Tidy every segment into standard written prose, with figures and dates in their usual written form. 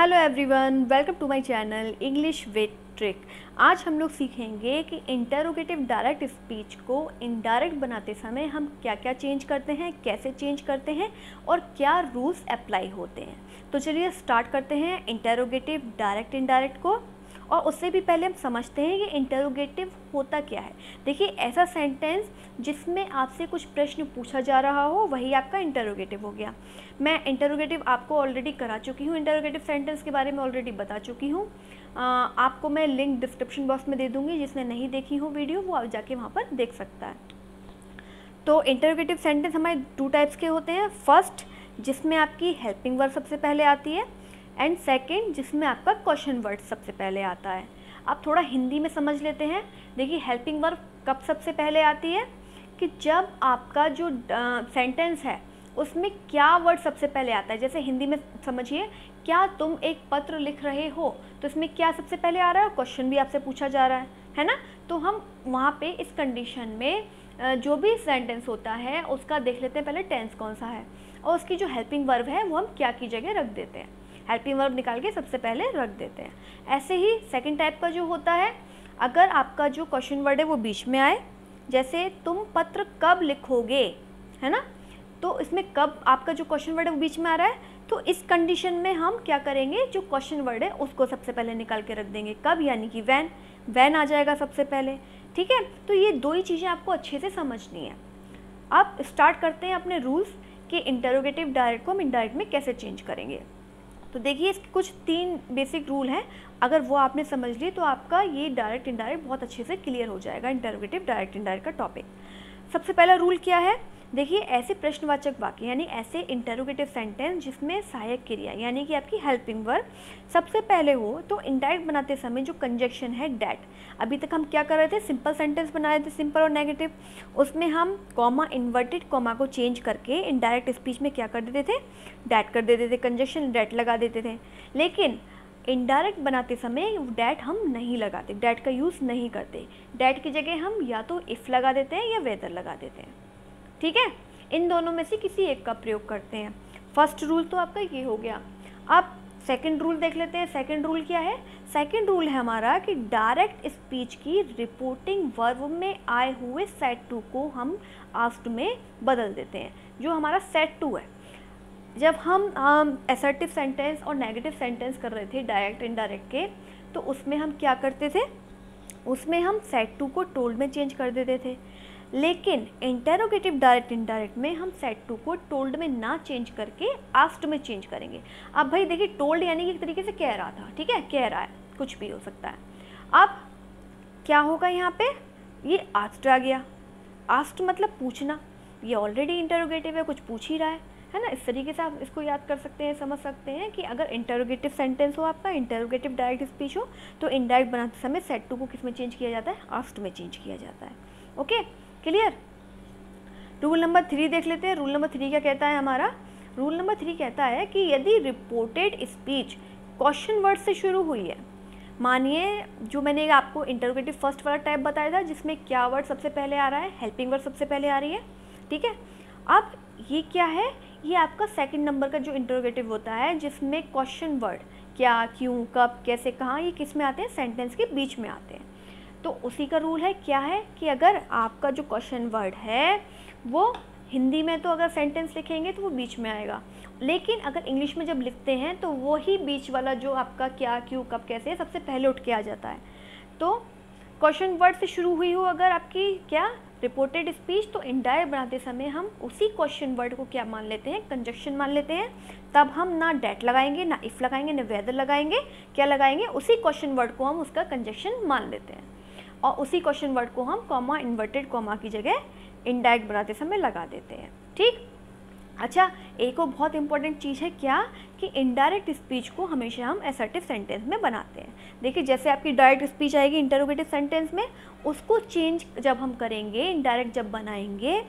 Hello everyone, welcome to my channel English with trick. आज हम लोग सीखेंगे कि इंटरोगेटिव डायरेक्ट स्पीच को इनडायरेक्ट बनाते समय हम क्या क्या चेंज करते हैं, कैसे चेंज करते हैं और क्या रूल्स अप्लाई होते हैं। तो चलिए स्टार्ट करते हैं इंटरोगेटिव डायरेक्ट इनडायरेक्ट को। और उससे भी पहले हम समझते हैं कि इंटरोगेटिव होता क्या है। देखिए, ऐसा सेंटेंस जिसमें आपसे कुछ प्रश्न पूछा जा रहा हो वही आपका इंटरोगेटिव हो गया। मैं इंटरोगेटिव आपको ऑलरेडी करा चुकी हूँ, इंटरोगेटिव सेंटेंस के बारे में ऑलरेडी बता चुकी हूँ। आपको मैं लिंक डिस्क्रिप्शन बॉक्स में दे दूँगी, जिसने नहीं देखी हो वीडियो वो जाके वहाँ पर देख सकता है। तो इंटरोगेटिव सेंटेंस हमारे 2 टाइप्स के होते हैं। फर्स्ट, जिसमें आपकी हेल्पिंग वर्ब सबसे पहले आती है, एंड सेकेंड जिसमें आपका क्वेश्चन वर्ड सबसे पहले आता है। अब थोड़ा हिंदी में समझ लेते हैं। देखिए, हेल्पिंग वर्ब कब सबसे पहले आती है कि जब आपका जो सेंटेंस है उसमें क्या वर्ड सबसे पहले आता है। जैसे हिंदी में समझिए, क्या तुम एक पत्र लिख रहे हो, तो इसमें क्या सबसे पहले आ रहा है, क्वेश्चन भी आपसे पूछा जा रहा है ना। तो हम वहाँ पे इस कंडीशन में जो भी सेंटेंस होता है उसका देख लेते हैं पहले टेंस कौन सा है, और उसकी जो हेल्पिंग वर्ब है वो हम क्या की जगह रख देते हैं, हेल्पिंग वर्ब निकाल के सबसे पहले रख देते हैं। ऐसे ही सेकंड टाइप का जो होता है, अगर आपका जो क्वेश्चन वर्ड है वो बीच में आए, जैसे तुम पत्र कब लिखोगे, है ना, तो इसमें कब आपका जो क्वेश्चन वर्ड है वो बीच में आ रहा है, तो इस कंडीशन में हम क्या करेंगे, जो क्वेश्चन वर्ड है उसको सबसे पहले निकाल के रख देंगे। कब, यानी कि वैन आ जाएगा सबसे पहले। ठीक है, तो ये 2 ही चीज़ें आपको अच्छे से समझनी है। अब स्टार्ट करते हैं अपने रूल्स कि इंटरोगेटिव डायरेक्ट को हम इनडायरेक्ट में कैसे चेंज करेंगे। तो देखिए, इसके कुछ 3 बेसिक रूल हैं। अगर वो आपने समझ ली तो आपका ये डायरेक्ट इनडायरेक्ट बहुत अच्छे से क्लियर हो जाएगा, इंटरोगेटिव डायरेक्ट इनडायरेक्ट का टॉपिक। सबसे पहला रूल क्या है, देखिए, ऐसे प्रश्नवाचक वाक्य यानी ऐसे इंटरोगेटिव सेंटेंस जिसमें सहायक क्रिया यानी कि आपकी हेल्पिंग वर्ब सबसे पहले हो, तो इनडायरेक्ट बनाते समय जो कंजक्शन है डैट, अभी तक हम क्या कर रहे थे, सिंपल सेंटेंस बना रहे थे, सिंपल और नेगेटिव, उसमें हम कॉमा, इन्वर्टेड कॉमा को चेंज करके इनडायरेक्ट स्पीच में क्या कर देते थे, डैट कर देते थे, कंजक्शन डैट लगा देते थे। लेकिन इनडायरेक्ट बनाते समय डैट हम नहीं लगाते, डैट का यूज़ नहीं करते। डैट की जगह हम या तो इफ़ लगा देते हैं या वेदर लगा देते हैं। ठीक है, इन दोनों में से किसी एक का प्रयोग करते हैं। फर्स्ट रूल तो आपका ये हो गया। अब सेकंड रूल देख लेते हैं। सेकंड रूल क्या है, सेकंड रूल है हमारा कि डायरेक्ट स्पीच की रिपोर्टिंग वर्ब में आए हुए सेट टू को हम आस्क्ड में बदल देते हैं। जो हमारा सेट टू है, जब हम असर्टिव सेंटेंस और नेगेटिव सेंटेंस कर रहे थे डायरेक्ट इनडायरेक्ट के, तो उसमें हम क्या करते थे, उसमें हम सेट टू को टोल्ड में चेंज कर देते थे। लेकिन इंटरोगेटिव डायरेक्ट इनडायरेक्ट में हम सेट टू को टोल्ड में ना चेंज करके आस्क्ड में चेंज करेंगे। अब भाई देखिए, टोल्ड यानी कि एक तरीके से कह रहा था, ठीक है, कह रहा है, कुछ भी हो सकता है। अब क्या होगा यहाँ पे, ये आस्क्ड आ गया। आस्क्ड मतलब पूछना, ये ऑलरेडी इंटरोगेटिव है, कुछ पूछ ही रहा है ना। इस तरीके से आप इसको याद कर सकते हैं, समझ सकते हैं कि अगर इंटरोगेटिव सेंटेंस हो आपका, इंटरोगेटिव डायरेक्ट स्पीच हो, तो इनडायरेक्ट बनाते समय सेट टू को किस में चेंज किया जाता है, आस्क्ड में चेंज किया जाता है। Okay, clear. रूल नंबर 3 देख लेते हैं। रूल नंबर 3 क्या कहता है हमारा, रूल नंबर 3 कहता है कि यदि रिपोर्टेड स्पीच क्वेश्चन वर्ड से शुरू हुई है, मानिए जो मैंने आपको इंटरोगेटिव फर्स्ट वाला टाइप बताया था जिसमें क्या वर्ड सबसे पहले आ रहा है, हेल्पिंग वर्ड सबसे पहले आ रही है, ठीक है। अब ये क्या है, ये आपका सेकंड नंबर का जो इंटरोगेटिव होता है जिसमें क्वेश्चन वर्ड क्या, क्यों, कब, कैसे, कहाँ, ये किस में आते हैं, सेंटेंस के बीच में आते हैं। तो उसी का रूल है, क्या है कि अगर आपका जो क्वेश्चन वर्ड है वो हिंदी में तो अगर सेंटेंस लिखेंगे तो वो बीच में आएगा, लेकिन अगर इंग्लिश में जब लिखते हैं तो वो ही बीच वाला जो आपका क्या, क्यों, कब, कैसे सबसे पहले उठ के आ जाता है। तो क्वेश्चन वर्ड से शुरू हुई हो अगर आपकी क्या रिपोर्टेड स्पीच, तो इनडायरेक्ट बनाते समय हम उसी क्वेश्चन वर्ड को क्या मान लेते हैं, कंजक्शन मान लेते हैं। तब हम ना डैट लगाएंगे, ना इफ़ लगाएंगे, ना वेदर लगाएंगे, क्या लगाएंगे, उसी क्वेश्चन वर्ड को हम उसका कंजक्शन मान लेते हैं, और उसी क्वेश्चन वर्ड को हम कॉमा, इन्वर्टेड कॉमा की जगह इनडायरेक्ट बनाते समय लगा देते हैं। ठीक। अच्छा, एक और बहुत इंपॉर्टेंट चीज़ है क्या, कि इनडायरेक्ट स्पीच को हमेशा हम असर्टिव सेंटेंस में बनाते हैं। देखिए, जैसे आपकी डायरेक्ट स्पीच आएगी इंटरोगेटिव सेंटेंस में, उसको चेंज जब हम करेंगे, इनडायरेक्ट जब बनाएंगे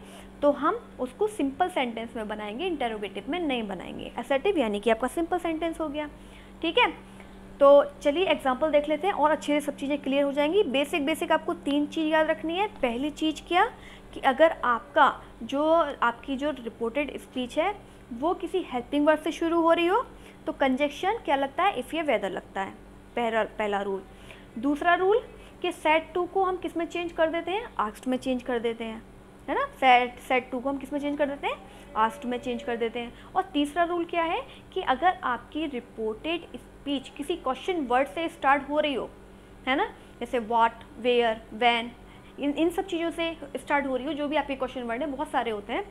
तो हम उसको सिंपल सेंटेंस में बनाएंगे, इंटरोगेटिव में नहीं बनाएंगे। असर्टिव यानी कि आपका सिंपल सेंटेंस हो गया। ठीक है, तो चलिए एग्जाम्पल देख लेते हैं और अच्छे से सब चीज़ें क्लियर हो जाएंगी। बेसिक आपको 3 चीज़ याद रखनी है। पहली चीज़ क्या, कि अगर आपकी जो रिपोर्टेड स्पीच है वो किसी हेल्पिंग वर्ड से शुरू हो रही हो, तो कंजक्शन क्या लगता है, इफ़ या वेदर लगता है, पहला रूल। दूसरा रूल कि सेट टू को हम किस में चेंज कर देते हैं, आस्क्ड में चेंज कर देते हैं, है ना। सेट टू को हम किस में चेंज कर देते हैं, आस्क्ड में चेंज कर देते हैं। और तीसरा रूल क्या है कि अगर आपकी रिपोर्टेड स्पीच किसी क्वेश्चन वर्ड से स्टार्ट हो रही हो, है ना, जैसे व्हाट, वेयर, व्हेन, इन सब चीज़ों से स्टार्ट हो रही हो, जो भी आपके क्वेश्चन वर्ड है, बहुत सारे होते हैं,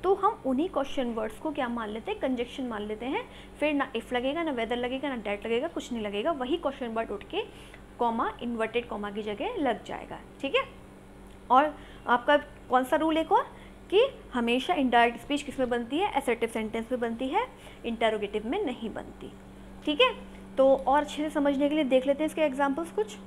तो हम उन्हीं क्वेश्चन वर्ड्स को क्या मान लेते हैं, कंजक्शन मान लेते हैं। फिर ना इफ़ लगेगा, ना वेदर लगेगा, ना डेट लगेगा, कुछ नहीं लगेगा, वही क्वेश्चन वर्ड उठ के कॉमा, इन्वर्टेड कॉमा की जगह लग जाएगा, ठीक है। और आपका कौन सा रूल एक और, कि हमेशा इनडायरेक्ट स्पीच किस में बनती है, असर्टिव सेंटेंस में बनती है, इंटरोगेटिव में नहीं बनती, ठीक है। तो और अच्छे से समझने के लिए देख लेते हैं इसके एग्जाम्पल्स कुछ।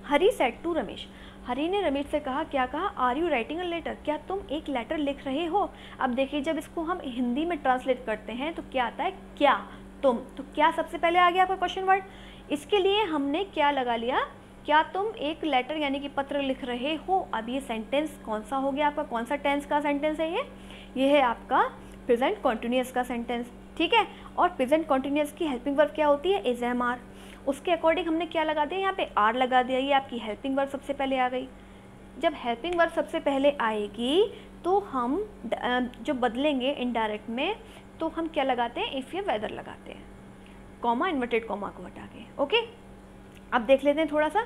हरी सेड टू रमेश, हरी ने रमेश से कहा, क्या कहा, are you writing a letter, क्या तुम एक लेटर लिख रहे हो। अब देखिए जब इसको हम हिंदी में ट्रांसलेट करते हैं तो क्या आता है, क्या, तुम, तो क्या सबसे पहले आ गया आपका क्वेश्चन वर्ड। इसके लिए हमने क्या लगा लिया, क्या तुम एक लेटर यानी कि पत्र लिख रहे हो। अब ये सेंटेंस कौन सा हो गया आपका, कौन सा टेंस का सेंटेंस है ये है आपका प्रेजेंट कॉन्टिन्यूअस का सेंटेंस, ठीक है। और प्रेजेंट कॉन्टिन्यूअस की हेल्पिंग वर्ब क्या होती है, इज एम आर। उसके अकॉर्डिंग हमने क्या लगा दिया, यहाँ पे आर लगा दिया, ये आपकी हेल्पिंग वर्ब सबसे पहले आ गई। जब हेल्पिंग वर्ब सबसे पहले आएगी तो हम जो बदलेंगे इनडायरेक्ट में, तो हम क्या लगाते हैं, इफ़ या वेदर लगाते हैं, कॉमा, इन्वर्टेड कॉमा को हटा के, ओके। अब देख लेते हैं थोड़ा सा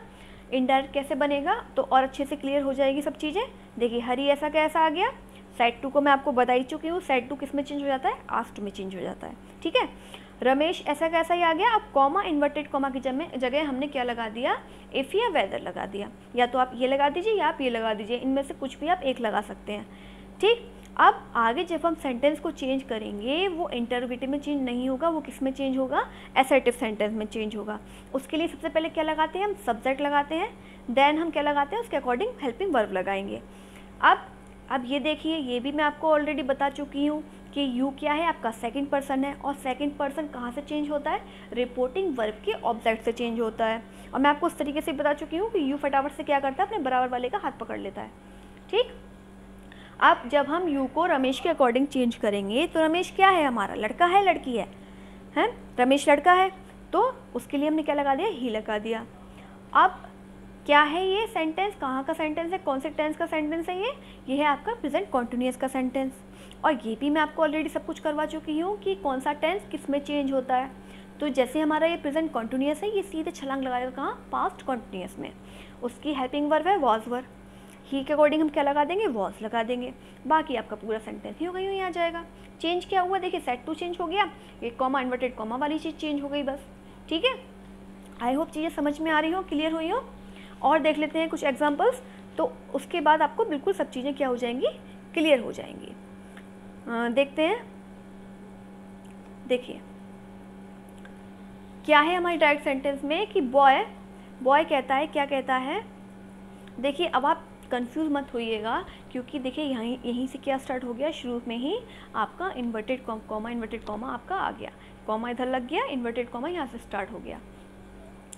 इनडायरेक्ट कैसे बनेगा, तो और अच्छे से क्लियर हो जाएगी सब चीज़ें। देखिए हरी ऐसा कैसा आ गया, सेड टू को मैं आपको बता ही चुकी हूँ, सेड टू किस में चेंज हो जाता है, आस्क्ड में चेंज हो जाता है, ठीक है। रमेश ऐसा कैसा ही आ गया। अब कॉमा, इन्वर्टेड कॉमा की जगह हमने क्या लगा दिया, इफ़ या वेदर लगा दिया। या तो आप ये लगा दीजिए या आप ये लगा दीजिए, इनमें से कुछ भी आप एक लगा सकते हैं, ठीक। अब आगे जब हम सेंटेंस को चेंज करेंगे वो इंटरोगेटिव में चेंज नहीं होगा, वो किस में चेंज होगा, असर्टिव सेंटेंस में चेंज होगा। उसके लिए सबसे पहले क्या लगाते हैं, हम सब्जेक्ट लगाते हैं, देन हम क्या लगाते हैं, उसके अकॉर्डिंग हेल्पिंग वर्ब लगाएंगे। अब ये देखिए, ये भी मैं आपको ऑलरेडी बता चुकी हूँ कि यू क्या है, आपका सेकंड पर्सन है, और सेकंड पर्सन कहाँ से चेंज होता है, रिपोर्टिंग वर्ब के ऑब्जेक्ट से चेंज होता है। और मैं आपको उस तरीके से बता चुकी हूँ कि यू फटाफट से क्या करता है, अपने बराबर वाले का हाथ पकड़ लेता है, ठीक। अब जब हम यू को रमेश के अकॉर्डिंग चेंज करेंगे तो रमेश क्या है हमारा, लड़का है, लड़की है, हैं, रमेश लड़का है, तो उसके लिए हमने क्या लगा दिया, ही लगा दिया। अब क्या है ये सेंटेंस, कहाँ का सेंटेंस है, कौन से टेंस का सेंटेंस है ये है आपका प्रेजेंट कॉन्टिन्यूअस का सेंटेंस। और ये भी मैं आपको ऑलरेडी सब कुछ करवा चुकी हूँ कि कौन सा टेंस किस में चेंज होता है। तो जैसे हमारा ये प्रेजेंट कॉन्टिन्यूअस है, ये सीधे छलांग लगाएगा कहाँ, पास्ट कॉन्टिन्यूअस में। उसकी हेल्पिंग वर्ब है वॉज वर, ही के अकॉर्डिंग हम क्या लगा देंगे, वॉज लगा देंगे। बाकी आपका पूरा सेंटेंस ही होगा, यूँ ही आ जाएगा। चेंज क्या हुआ, देखिए सेट टू चेंज हो गया, एक कॉमा, इन्वर्टेड कॉमा वाली चीज़ चेंज हो गई, बस, ठीक है। आई होप चीज़ें समझ में आ रही हो, क्लियर हुई हो। और देख लेते हैं कुछ एग्जांपल्स, तो उसके बाद आपको बिल्कुल सब चीज़ें क्या हो जाएंगी, क्लियर हो जाएंगी। देखते हैं, देखिए क्या है हमारी डायरेक्ट सेंटेंस में कि बॉय कहता है, क्या कहता है। देखिए अब आप कंफ्यूज मत होइएगा, क्योंकि देखिए यहीं से क्या स्टार्ट हो गया, शुरू में ही आपका इन्वर्टेड कॉमा, इन्वर्टेड कॉमा आपका आ गया, कॉमा इधर लग गया, इन्वर्टेड कॉमा यहाँ से स्टार्ट हो गया।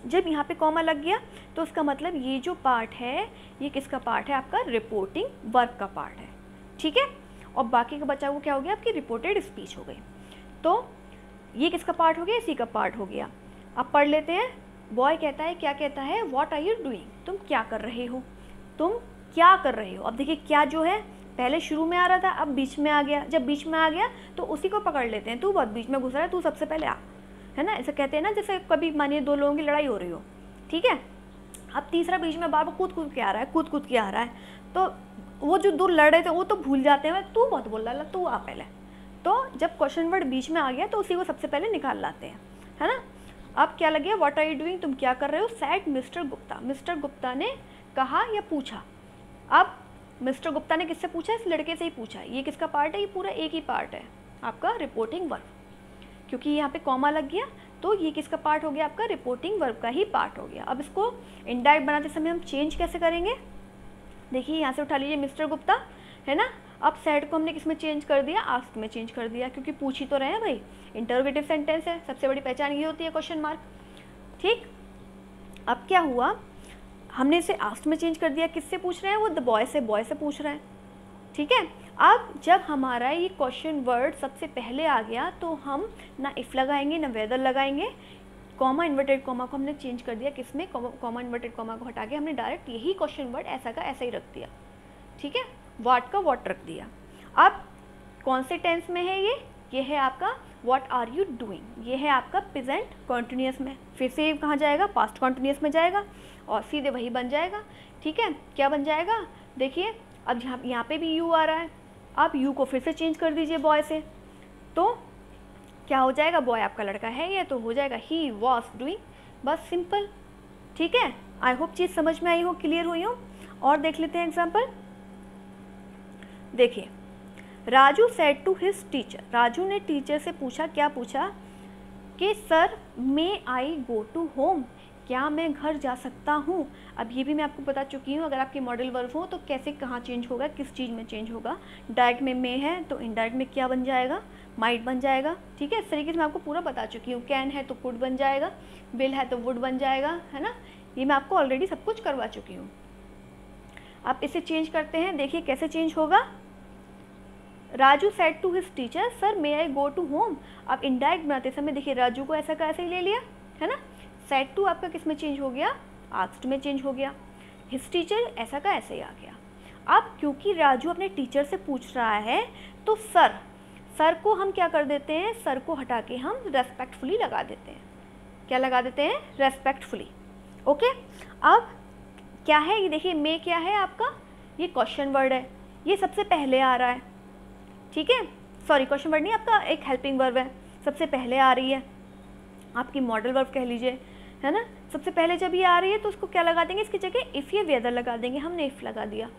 जब यहाँ पे कॉमा लग गया तो उसका मतलब ये जो पार्ट है ये किसका पार्ट है, आपका रिपोर्टिंग वर्ब का पार्ट है, ठीक है। और बाकी का बचा हुआ क्या हो गया, आपकी रिपोर्टेड स्पीच हो गई। तो ये किसका पार्ट हो गया, इसी का पार्ट हो गया। अब पढ़ लेते हैं। बॉय कहता है, क्या कहता है, व्हाट आर यू डूइंग, तुम क्या कर रहे हो, तुम क्या कर रहे हो। अब देखिए क्या जो है पहले शुरू में आ रहा था, अब बीच में आ गया। जब बीच में आ गया तो उसी को पकड़ लेते हैं, तू बहुत बीच में घुस रहा है, तू सबसे पहले आ, है ना। ऐसा कहते हैं ना, जैसे कभी मानिए दो लोगों की लड़ाई हो रही हो, ठीक है। अब तीसरा बीच में बार बार कूद के आ रहा है, कूद के आ रहा है, तो वो जो दो लड़ रहे थे वो तो भूल जाते हैं, तू बहुत बोल रहा है, तू आ पहले। तो जब क्वेश्चन वर्ड बीच में आ गया तो उसी को सबसे पहले निकाल लाते हैं, है ना। अब क्या लगे, व्हाट आर यू डूइंग, तुम क्या कर रहे हो, sad mister Gupta, mister Gupta ने कहा या पूछा। अब मिस्टर गुप्ता ने किससे पूछा, इस लड़के से ही पूछा। ये किसका पार्ट है, ये पूरा एक ही पार्ट है आपका रिपोर्टिंग वर्ब, क्योंकि यहाँ पे कॉमा लग गया तो ये किसका पार्ट हो गया, आपका रिपोर्टिंग वर्ब का ही पार्ट हो गया। अब इसको इनडायरेक्ट बनाते समय हम चेंज कैसे करेंगे, देखिए यहाँ से उठा लीजिए मिस्टर गुप्ता, है ना। अब सैड को हमने किस में चेंज कर दिया, आस्क्ड में चेंज कर दिया, क्योंकि पूछ ही तो रहे हैं भाई, इंटरोगेटिव सेंटेंस है, सबसे बड़ी पहचान ये होती है क्वेश्चन मार्क, ठीक। अब क्या हुआ, हमने इसे आस्क्ड में चेंज कर दिया, किससे पूछ रहे हैं, वो द बॉय से पूछ रहे हैं, ठीक है। अब जब हमारा ये क्वेश्चन वर्ड सबसे पहले आ गया तो हम ना इफ़ लगाएंगे ना वेदर लगाएंगे, कॉमा इन्वर्टेड कॉमा को हमने चेंज कर दिया, किसमें, कॉमा इन्वर्टेड कॉमा को हटा के हमने डायरेक्ट यही क्वेश्चन वर्ड ऐसा का ऐसा ही रख दिया, ठीक है, व्हाट का व्हाट रख दिया। अब कौन से टेंस में है ये है आपका व्हाट आर यू डूइंग, ये है आपका प्रेजेंट कॉन्टिन्यूस में, फिर से कहाँ जाएगा, पास्ट कॉन्टिन्यूस में जाएगा और सीधे वही बन जाएगा, ठीक है। क्या बन जाएगा, देखिए अब यहाँ पे भी यू आ रहा है, आप यू को फिर से चेंज कर दीजिए बॉय से, तो क्या हो जाएगा, बॉय आपका लड़का है ये, तो हो जाएगा ही वॉज डूइंग, बस सिंपल, ठीक है। आई होप चीज़ समझ में आई हो, क्लियर हुई हो। और देख लेते हैं एग्जाम्पल, देखिए Raju said to his teacher, Raju ने टीचर से पूछा, क्या पूछा कि sir may I go to home, क्या मैं घर जा सकता हूँ। अब ये भी मैं आपको बता चुकी हूँ, अगर आपके मॉडल वर्ब हो तो कैसे कहाँ चेंज होगा, किस चीज़ में चेंज होगा। डायरेक्ट में मे है तो इनडायरेक्ट में क्या बन जाएगा, माइट बन जाएगा, ठीक है। इस तरीके से मैं आपको पूरा बता चुकी हूँ। कैन है तो कुड बन जाएगा, विल है तो वुड बन जाएगा, है ना, ये मैं आपको ऑलरेडी सब कुछ करवा चुकी हूँ। अब इसे चेंज करते हैं, देखिए कैसे चेंज होगा। Raju said to his teacher sir may I go to home, अब इनडायरेक्ट बनाते समय देखिए राजू को ऐसा का ऐसे ही ले लिया, है ना। सेड टू आपका किस में चेंज हो गया, आस्क्ड में चेंज हो गया। हिज टीचर ऐसा का ऐसे ही आ गया। अब क्योंकि राजू अपने टीचर से पूछ रहा है तो सर को हम क्या कर देते हैं, सर को हटा के हम रेस्पेक्टफुली लगा देते हैं। क्या लगा देते हैं, रेस्पेक्टफुली, ओके। अब क्या है ये, देखिए मे क्या है आपका, ये क्वेश्चन वर्ड है, ये सबसे पहले आ रहा है, ठीक है। सॉरी क्वेश्चन वर्ड नहीं, आपका एक हेल्पिंग वर्ब है, सबसे पहले आ रही है, आपकी मॉडल वर्ब कह लीजिए, है ना। सबसे पहले जब ये आ रही है तो उसको क्या लगा देंगे, इसकी जगह इफ़ या वेदर लगा देंगे, हमने इफ़ लगा दिया।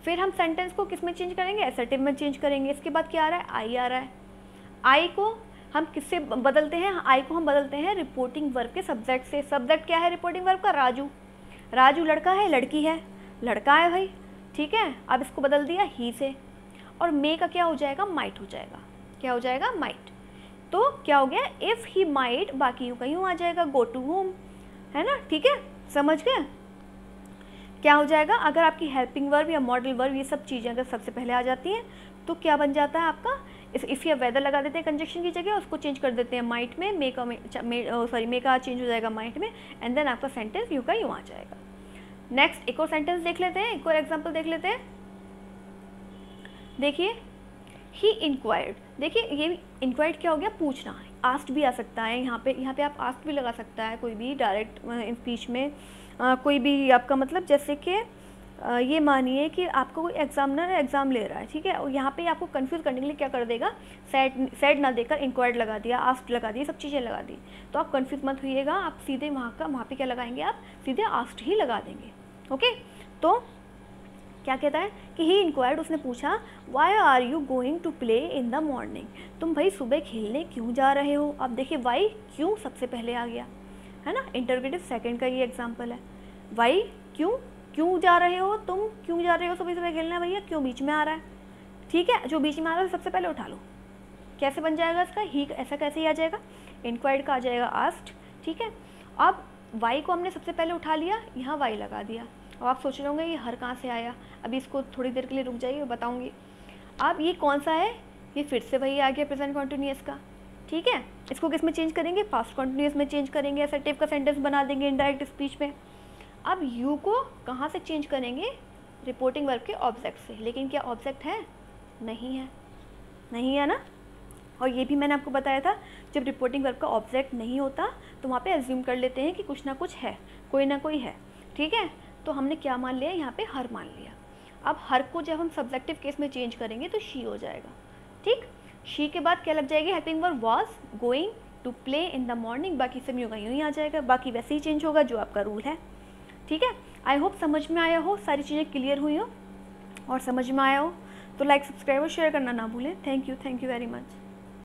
फिर हम सेंटेंस को किस में चेंज करेंगे, एसर्टिव में चेंज करेंगे। इसके बाद क्या आ रहा है, आई आ रहा है। आई को हम किससे बदलते हैं, आई को हम बदलते हैं रिपोर्टिंग वर्ब के सब्जेक्ट से। सब्जेक्ट क्या है रिपोर्टिंग वर्ब का, राजू। राजू लड़का है, लड़की है, लड़का है भाई, ठीक है। अब इसको बदल दिया ही से, और मे का क्या हो जाएगा, माइट हो जाएगा। क्या हो जाएगा, माइट। तो क्या हो गया, इफ़ ही माइट, बाकी यूँ का यूँ आ जाएगा, गो टू होम, है ना, ठीक है, समझ गए। क्या हो जाएगा, अगर आपकी हेल्पिंग वर्ब या मॉडल वर्ब ये सब चीज़ें अगर सबसे पहले आ जाती हैं तो क्या बन जाता है आपका, इफ़ या वेदर लगा देते हैं कंजक्शन की जगह, उसको चेंज कर देते हैं माइट में, मे का चेंज हो जाएगा माइट में, एंड देन आपका सेंटेंस यूँ का यूँ आ जाएगा। नेक्स्ट एक और सेंटेंस देख लेते हैं, एक और एग्जाम्पल देख लेते हैं। देखिए ही इंक्वायर्ड, देखिए ये इंक्वायर्ड क्या हो गया, पूछना। आस्क्ड भी आ सकता है, यहाँ पे आप आस्क्ड भी लगा सकता है, कोई भी डायरेक्ट स्पीच में कोई भी आपका मतलब, जैसे कि ये मानिए कि आपको कोई एग्जामिनर एग्ज़ाम ले रहा है, ठीक है, और यहाँ पे आपको कंफ्यूज करने के लिए क्या कर देगा, सेड ना देकर इंक्वायर्ड लगा दिया, आस्क्ड लगा दिया, सब चीज़ें लगा दी, तो आप कंफ्यूज मत होइएगा, आप सीधे वहाँ पे क्या लगाएंगे, आप सीधे आस्क्ड ही लगा देंगे, ओके। तो क्या कहता है कि ही इंक्वायर्ड, उसने पूछा why are you going to play in the morning, तुम भाई सुबह खेलने क्यों जा रहे हो। अब देखिए वाई क्यों सबसे पहले आ गया, है ना, इंटरोगेटिव सेकंड का ये एग्जांपल है। वाई क्यों जा रहे हो, तुम क्यों जा रहे हो सुबह सुबह खेलना, भैया क्यों बीच में आ रहा है, ठीक है, जो बीच में आ रहा है सबसे पहले उठा लो। कैसे बन जाएगा इसका, ही ऐसा कैसे ही आ जाएगा, इंक्वायर्ड का आ जाएगा आस्क्ड, ठीक है। अब वाई को हमने सबसे पहले उठा लिया, यहाँ वाई लगा दिया। अब आप सोच रहे होंगे ये हर कहाँ से आया, अभी इसको थोड़ी देर के लिए रुक जाइए, बताऊँगी। अब ये कौन सा है, ये फिर से वही आ गया प्रेजेंट कॉन्टिन्यूस का, ठीक है। इसको किस में चेंज करेंगे, पास्ट कॉन्टिन्यूस में चेंज करेंगे, असर्टिव का सेंटेंस बना देंगे इनडायरेक्ट स्पीच में। अब यू को कहाँ से चेंज करेंगे, रिपोर्टिंग वर्ब के ऑब्जेक्ट से, लेकिन क्या ऑब्जेक्ट है, नहीं है ना। और ये भी मैंने आपको बताया था, जब रिपोर्टिंग वर्ब का ऑब्जेक्ट नहीं होता तो वहाँ पे एज्यूम कर लेते हैं कि कुछ ना कुछ है, कोई ना कोई है, ठीक है। तो हमने क्या मान लिया, यहाँ पे हर मान लिया। अब हर को जब हम सब्जेक्टिव केस में चेंज करेंगे तो शी हो जाएगा, ठीक। शी के बाद क्या लग जाएगी, helping verb was going to play in the morning, बाकी सब यूँ का यूँ ही आ जाएगा, बाकी वैसे ही चेंज होगा जो आपका रूल है, ठीक है। आई होप समझ में आया हो, सारी चीज़ें क्लियर हुई हो, और समझ में आया हो तो लाइक सब्सक्राइब और शेयर करना ना भूलें। Thank you very much.